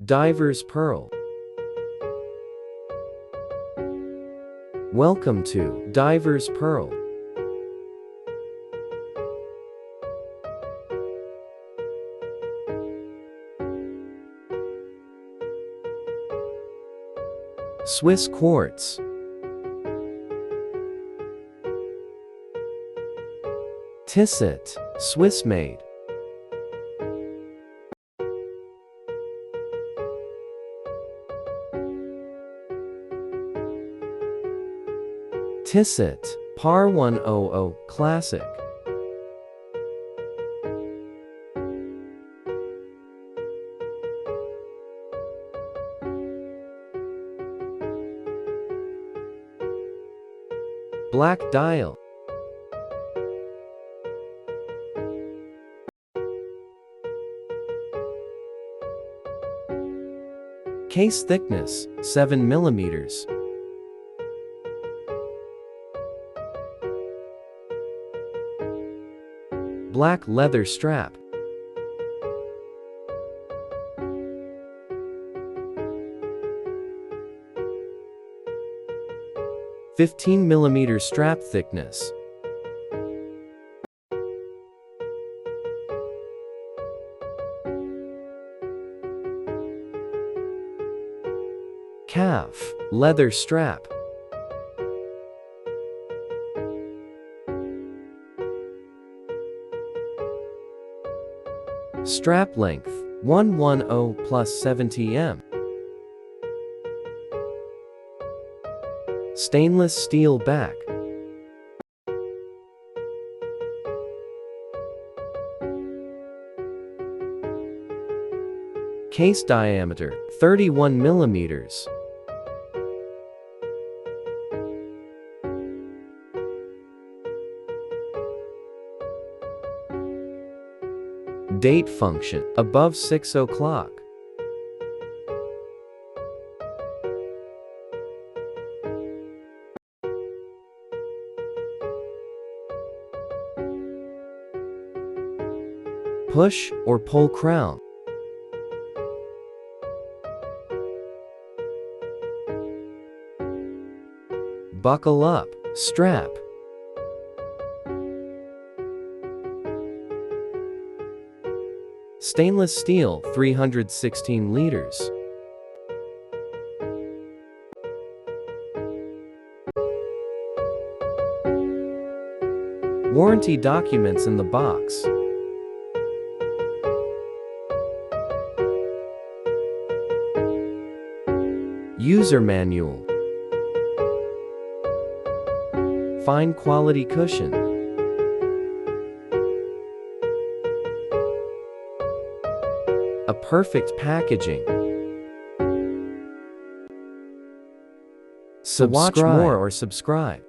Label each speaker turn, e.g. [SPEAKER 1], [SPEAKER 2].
[SPEAKER 1] Diver's Pearl. Welcome to Diver's Pearl. Swiss quartz. Tissot, Swiss made. Tissot PR100 Classic. Black dial. Case thickness 7 mm. Black leather strap. "15 mm strap thickness. Calf leather strap. Strap length 110 plus 70 m. Stainless steel back. Case diameter 31 mm. Date function above 6 o'clock. Push or pull crown. Buckle up strap. Stainless steel 316 liters. Warranty documents in the box. User manual. Fine quality cushion. A perfect packaging. To watch more or subscribe.